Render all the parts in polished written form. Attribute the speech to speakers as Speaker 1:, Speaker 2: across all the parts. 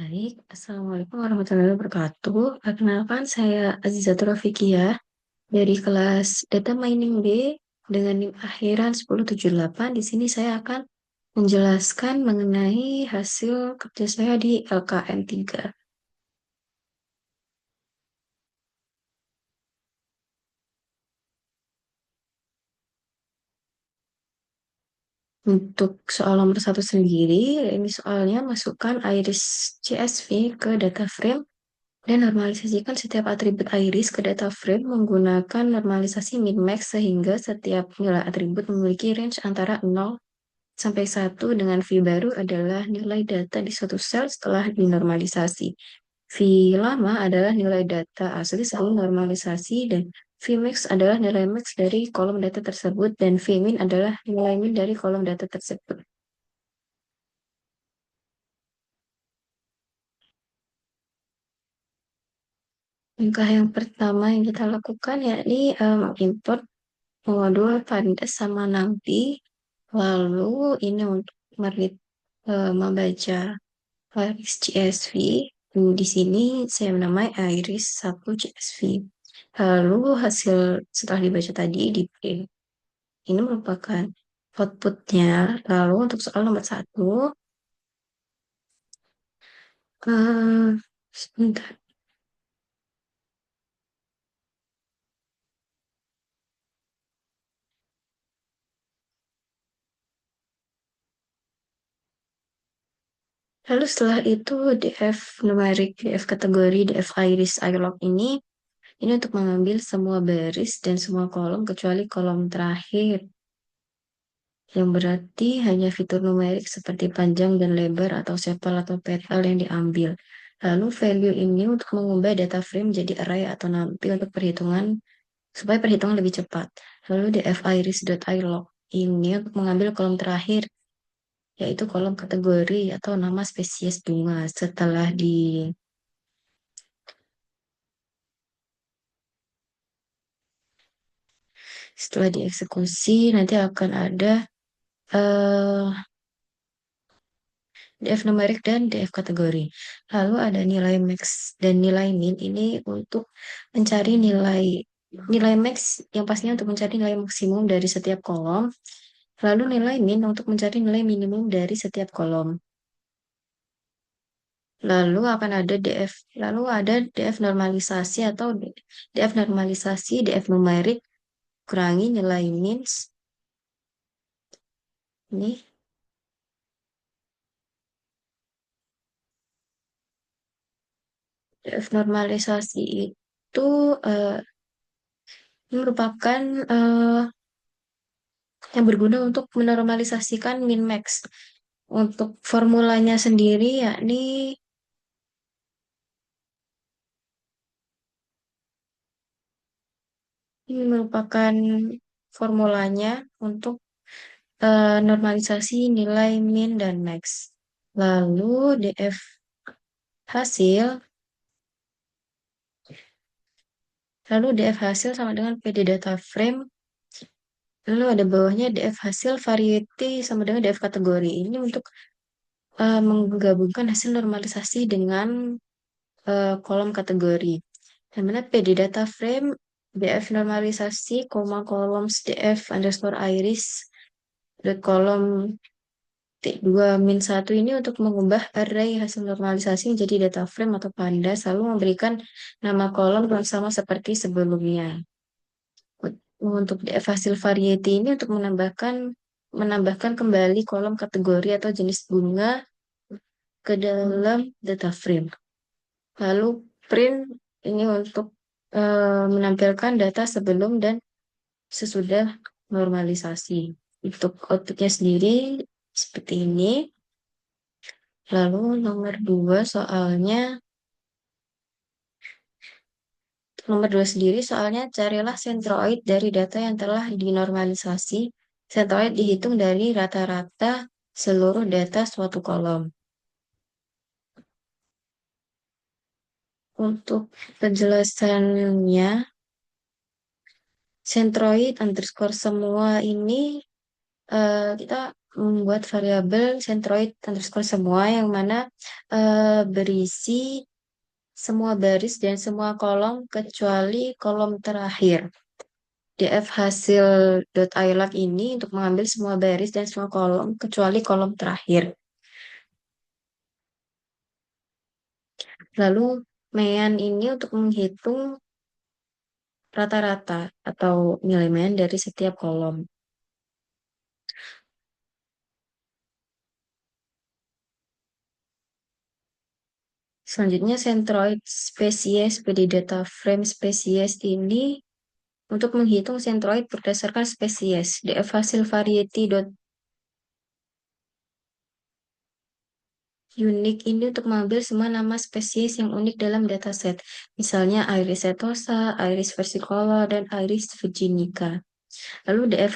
Speaker 1: Baik, Assalamualaikum warahmatullahi wabarakatuh. Perkenalkan, saya Azizatul Rafiqiyah dari kelas Data Mining B dengan NIM akhiran 1078. Di sini saya akan menjelaskan mengenai hasil kerja saya di LKN 3. Untuk soal nomor satu sendiri, ini soalnya masukkan iris CSV ke data frame dan normalisasikan setiap atribut iris ke data frame menggunakan normalisasi min-max sehingga setiap nilai atribut memiliki range antara 0 sampai 1 dengan V baru adalah nilai data di suatu sel setelah dinormalisasi. V lama adalah nilai data asli sebelum normalisasi dan V max adalah nilai max dari kolom data tersebut dan V min adalah nilai min dari kolom data tersebut. Langkah yang pertama yang kita lakukan yakni import modul Pandas sama Navi. Lalu ini untuk membaca Iris CSV. Di sini saya menamai Iris 1 CSV. Lalu hasil setelah dibaca tadi di print. Ini merupakan outputnya. Lalu untuk soal nomor satu, sebentar. Lalu setelah itu DF numerik, DF kategori, DF iris ilog ini untuk mengambil semua baris dan semua kolom kecuali kolom terakhir, yang berarti hanya fitur numerik seperti panjang dan lebar atau sepal atau petal yang diambil. Lalu value ini untuk mengubah data frame jadi array atau nampil untuk perhitungan supaya perhitungan lebih cepat. Lalu dfiris.ilog ini untuk mengambil kolom terakhir, yaitu kolom kategori atau nama spesies bunga. Setelah dieksekusi nanti akan ada eh, DF numerik dan DF kategori. Lalu ada nilai max dan nilai min ini untuk mencari nilai max yang pastinya untuk mencari nilai maksimum dari setiap kolom. Lalu nilai min untuk mencari nilai minimum dari setiap kolom. Lalu ada DF normalisasi atau DF normalisasi, DF numerik kurangi nilai min ini. DF normalisasi itu merupakan eh, yang berguna untuk menormalisasikan min max. Untuk formulanya sendiri yakni ini merupakan formulanya untuk normalisasi nilai min dan max. Lalu DF hasil, lalu DF hasil sama dengan PD data frame. Lalu ada bawahnya DF hasil variety sama dengan DF kategori. Ini untuk menggabungkan hasil normalisasi dengan kolom kategori. Yang mana PD data frame, DF normalisasi, kolom DF underscore iris, dot kolom T2 min 1 ini untuk mengubah array hasil normalisasi menjadi data frame atau pandas, lalu memberikan nama kolom yang sama seperti sebelumnya. Untuk DF hasil variety ini untuk menambahkan kembali kolom kategori atau jenis bunga ke dalam data frame. Lalu print ini untuk menampilkan data sebelum dan sesudah normalisasi. Untuk outputnya sendiri seperti ini. Lalu nomor dua sendiri soalnya carilah sentroid dari data yang telah dinormalisasi. Sentroid dihitung dari rata-rata seluruh data suatu kolom. Untuk penjelasannya, sentroid underscore semua ini kita membuat variabel centroid underscore semua yang mana berisi semua baris dan semua kolom kecuali kolom terakhir. Df hasil .ilog ini untuk mengambil semua baris dan semua kolom kecuali kolom terakhir. Lalu main ini untuk menghitung rata-rata atau nilai main dari setiap kolom. Selanjutnya centroid spesies di data frame spesies ini untuk menghitung centroid berdasarkan spesies. Df hasil variety dot unique ini untuk mengambil semua nama spesies yang unik dalam dataset. Misalnya Iris setosa, Iris versicolor, dan Iris virginica. Lalu DF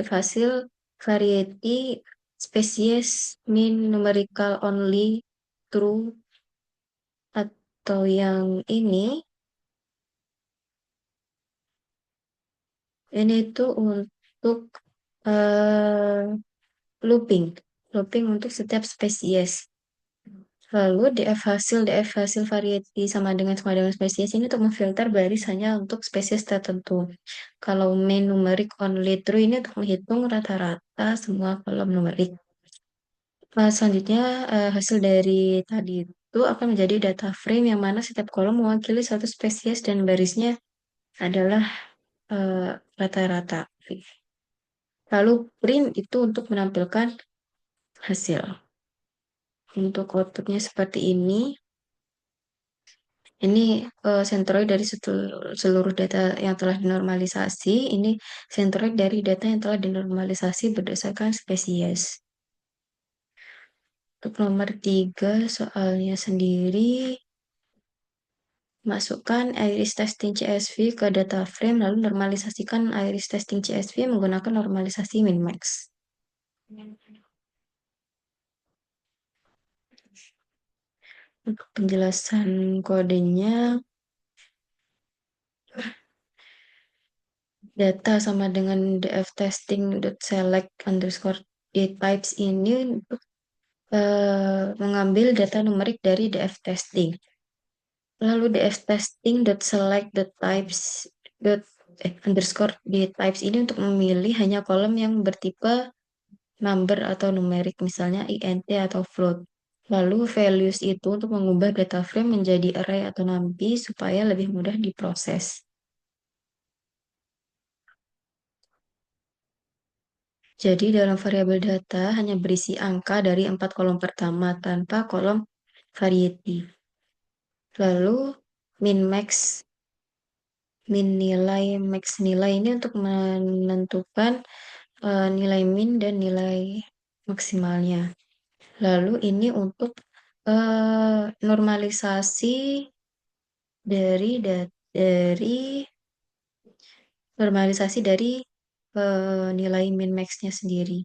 Speaker 1: hasil variety spesies mean numerical only true atau yang ini tuh untuk eh, looping, looping untuk setiap spesies. Lalu DF hasil variety sama dengan spesies ini untuk memfilter baris hanya untuk spesies tertentu. Kalau main numeric only true ini untuk menghitung rata-rata semua kolom numerik. Selanjutnya hasil dari tadi itu akan menjadi data frame yang mana setiap kolom mewakili satu spesies dan barisnya adalah eh, rata-rata. Lalu print itu untuk menampilkan hasil. Untuk outputnya seperti ini. Ini sentroid dari seluruh data yang telah dinormalisasi. Ini sentroid dari data yang telah dinormalisasi berdasarkan spesies. Untuk nomor 3, soalnya sendiri, masukkan iris testing CSV ke data frame, lalu normalisasikan iris testing CSV menggunakan normalisasi min-max. Untuk penjelasan kodenya, data sama dengan df testing.select underscore dtypes ini untuk mengambil data numerik dari df testing. Lalu df testing.select.types underscore dtypes ini untuk memilih hanya kolom yang bertipe number atau numerik, misalnya int atau float. Lalu values itu untuk mengubah data frame menjadi array atau numpy supaya lebih mudah diproses. Jadi dalam variabel data hanya berisi angka dari 4 kolom pertama tanpa kolom variety. Lalu min max max nilai ini untuk menentukan nilai min dan nilai maksimalnya. Lalu ini untuk normalisasi dari nilai min maxnya sendiri.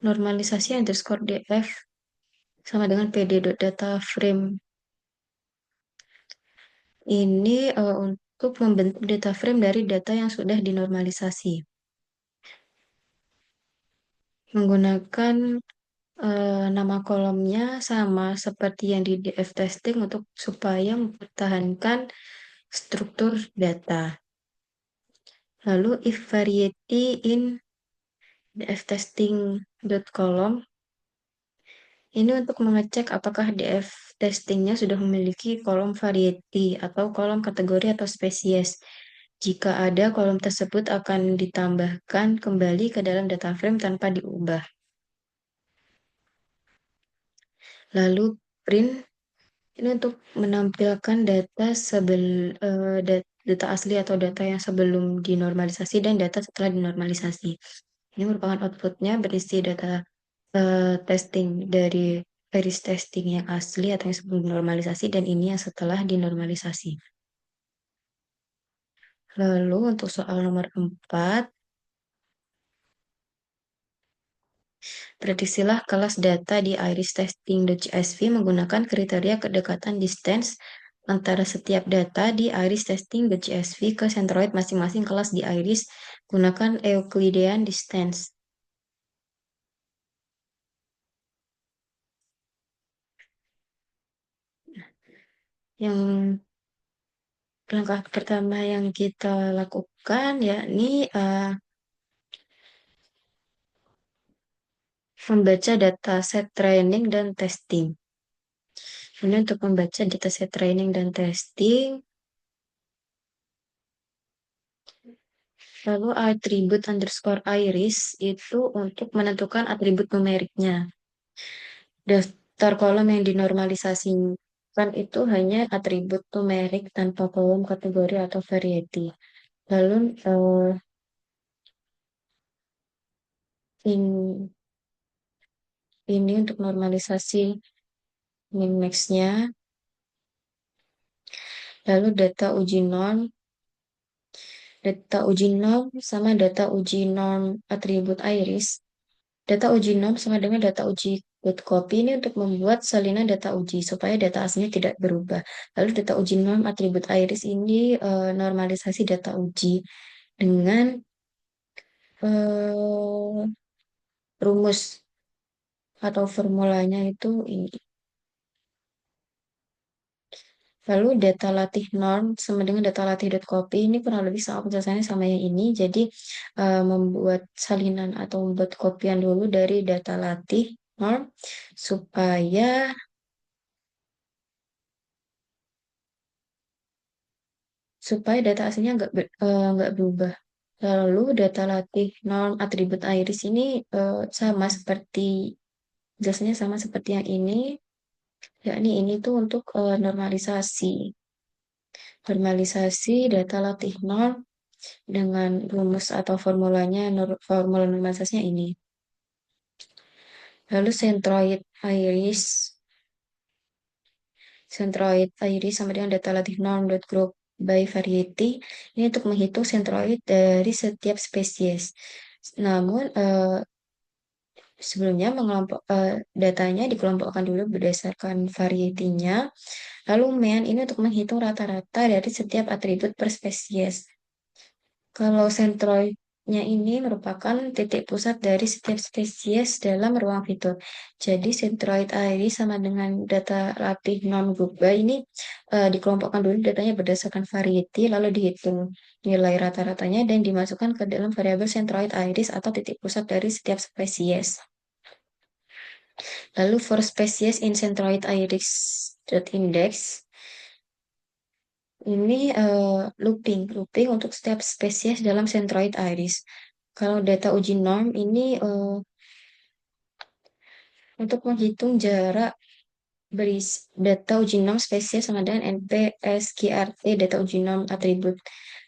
Speaker 1: Normalisasi underscore df sama dengan pd.data frame. Ini untuk membentuk data frame dari data yang sudah dinormalisasi. Menggunakan nama kolomnya sama seperti yang di df testing untuk supaya mempertahankan struktur data. Lalu if variety in df testing.column ini untuk mengecek apakah df testingnya sudah memiliki kolom variety atau kolom kategori atau spesies. Jika ada, kolom tersebut akan ditambahkan kembali ke dalam data frame tanpa diubah. Lalu print ini untuk menampilkan data asli atau data yang sebelum dinormalisasi dan data setelah dinormalisasi. Ini merupakan outputnya berisi data testing dari iris testing yang asli atau yang sebelum dinormalisasi dan ini yang setelah dinormalisasi. Lalu untuk soal nomor 4, prediksilah kelas data di iris testing.csv menggunakan kriteria kedekatan distance antara setiap data di iris testing.csv ke centroid masing-masing kelas di iris Gunakan Euclidean distance. Yang langkah pertama yang kita lakukan yakni membaca dataset training dan testing. Ini untuk membaca dataset training dan testing, lalu atribut underscore iris itu untuk menentukan atribut numeriknya. Daftar kolom yang dinormalisasikan itu hanya atribut numerik tanpa kolom kategori atau variety. Lalu ini untuk normalisasi min-max-nya. Lalu data uji norm sama data uji norm atribut iris. Data uji norm sama dengan data uji good copy ini untuk membuat salinan data uji supaya data aslinya tidak berubah. Lalu data uji norm atribut iris ini normalisasi data uji dengan eh, rumus atau formulanya itu ini. Lalu data latih norm sama dengan data latih.copy ini kurang lebih sama penjelasannya sama yang ini. Jadi membuat salinan atau membuat kopian dulu dari data latih norm supaya supaya data aslinya nggak berubah. Lalu data latih norm atribut iris ini sama seperti jelasnya sama seperti yang ini, yakni ini tuh untuk normalisasi. Normalisasi data latih norm dengan rumus atau formulanya, formula normalisasinya ini. Lalu centroid iris sama dengan data latih norm dot group by variety. Ini untuk menghitung centroid dari setiap spesies. Namun sebelumnya datanya dikelompokkan dulu berdasarkan varietinya. Lalu mean ini untuk menghitung rata-rata dari setiap atribut per spesies. Kalau sentroidnya ini merupakan titik pusat dari setiap spesies dalam ruang fitur. Jadi sentroid iris sama dengan data latih non-Google ini dikelompokkan dulu datanya berdasarkan variety, lalu dihitung nilai rata-ratanya dan dimasukkan ke dalam variabel sentroid iris atau titik pusat dari setiap spesies. Lalu for species in centroid iris dot index ini looping untuk setiap spesies dalam centroid iris. Kalau data uji norm ini untuk menghitung jarak data uji norm spesies sama dengan NPSGRT data uji norm atribut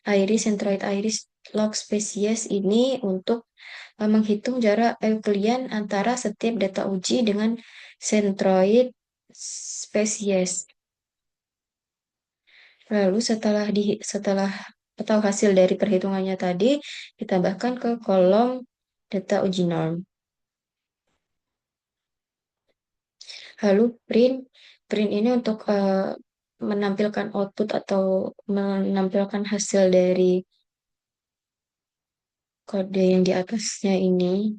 Speaker 1: iris centroid iris log spesies ini untuk menghitung jarak Euclidean antara setiap data uji dengan centroid spesies. Lalu setelah atau hasil dari perhitungannya tadi ditambahkan ke kolom data uji norm. Lalu print ini untuk menampilkan output atau menampilkan hasil dari kode yang di atasnya ini,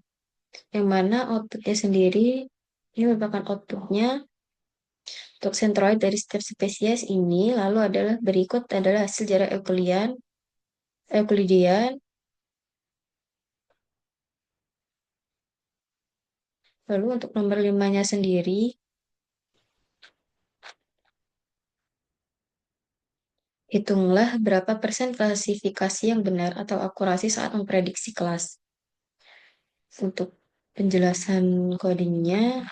Speaker 1: yang mana outputnya sendiri ini merupakan outputnya untuk centroid dari setiap spesies ini, lalu berikut adalah hasil jarak Euclidean. Lalu untuk nomor 5-nya sendiri, hitunglah berapa persen klasifikasi yang benar atau akurasi saat memprediksi kelas. Untuk penjelasan codingnya,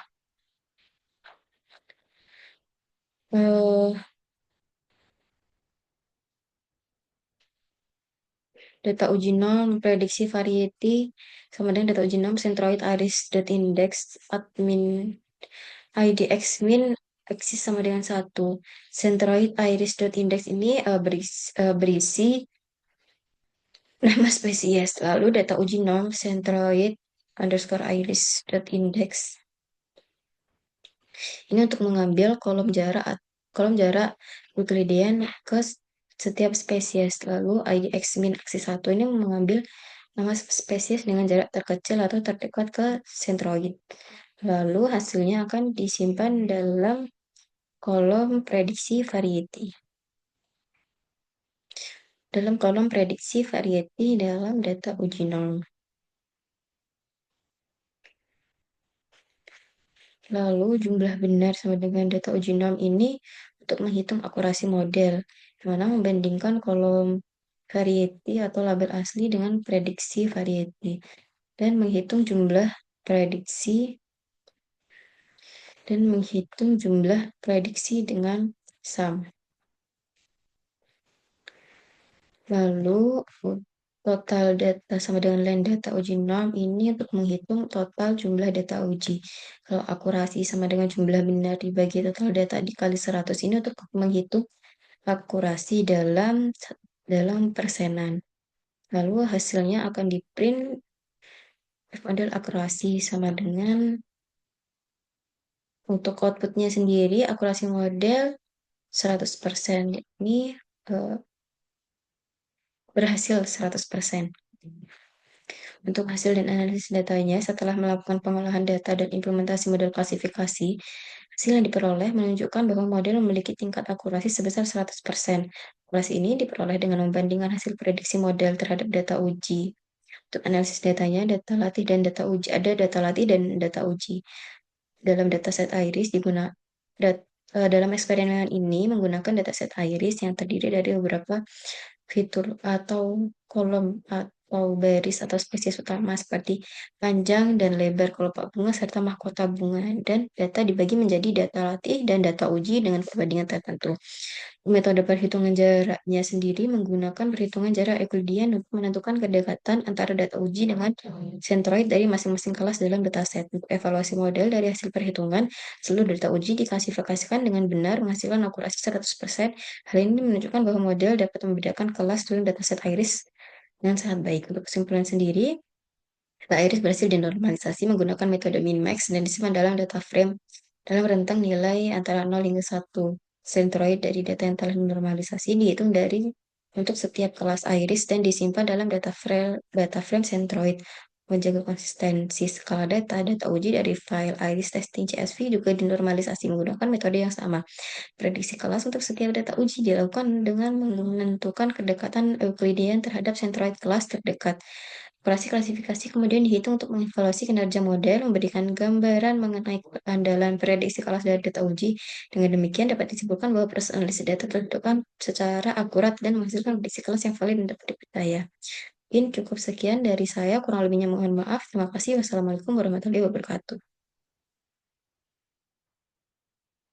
Speaker 1: eh, data uji norm, prediksi variety, sama dengan data uji norm centroid iris dot index admin IDX min eksis sama dengan 1. Centroid iris dot index ini berisi nama spesies. Lalu data uji norm centroid underscore iris dot index ini untuk mengambil kolom jarak Euclidean ke setiap spesies. Lalu IDX min aksi 1 ini mengambil nama spesies dengan jarak terkecil atau terdekat ke sentroid. Lalu hasilnya akan disimpan dalam kolom prediksi variety. Dalam kolom prediksi variety dalam data uji norm. Lalu jumlah benar sama dengan data uji norm ini untuk menghitung akurasi model, yang mana membandingkan kolom variety atau label asli dengan prediksi variety, dan menghitung jumlah prediksi dengan sum. Lalu total data sama dengan len data uji norm ini untuk menghitung total jumlah data uji. Kalau akurasi sama dengan jumlah benar dibagi total data dikali 100 ini untuk menghitung akurasi dalam persenan. Lalu hasilnya akan di print model akurasi sama dengan untuk outputnya sendiri akurasi model 100%. Ini berhasil 100%. Untuk hasil dan analisis datanya, setelah melakukan pengolahan data dan implementasi model klasifikasi, hasil yang diperoleh menunjukkan bahwa model memiliki tingkat akurasi sebesar 100%. Akurasi ini diperoleh dengan membandingkan hasil prediksi model terhadap data uji. Untuk analisis datanya, data latih dan data uji. Ada data latih dan data uji. Dalam dataset iris dalam eksperimen ini menggunakan dataset iris yang terdiri dari beberapa fitur atau kolom atau baris atau spesies utama seperti panjang dan lebar kelopak bunga serta mahkota bunga, dan data dibagi menjadi data latih dan data uji dengan perbandingan tertentu. Metode perhitungan jaraknya sendiri menggunakan perhitungan jarak Euclidean untuk menentukan kedekatan antara data uji dengan sentroid dari masing-masing kelas dalam dataset. Untuk evaluasi model dari hasil perhitungan, seluruh data uji diklasifikasikan dengan benar menghasilkan akurasi 100%. Hal ini menunjukkan bahwa model dapat membedakan kelas dalam dataset iris dengan sangat baik. Untuk kesimpulan sendiri, data iris berhasil dinormalisasi menggunakan metode min-max dan disimpan dalam data frame dalam rentang nilai antara 0 hingga 1. Sentroid dari data yang telah dinormalisasi dihitung untuk setiap kelas iris dan disimpan dalam data frame sentroid. Menjaga konsistensi skala data uji dari file iris testing CSV juga dinormalisasi menggunakan metode yang sama. Prediksi kelas untuk setiap data uji dilakukan dengan menentukan kedekatan Euclidean terhadap sentroid kelas terdekat. Operasi klasifikasi kemudian dihitung untuk mengevaluasi kinerja model, memberikan gambaran mengenai keandalan prediksi kelas dari data uji. Dengan demikian dapat disimpulkan bahwa proses analisis data telah dilakukan secara akurat dan menghasilkan prediksi kelas yang valid dan dapat dipercaya. Mungkin cukup sekian dari saya, kurang lebihnya mohon maaf. Terima kasih. Wassalamualaikum warahmatullahi wabarakatuh.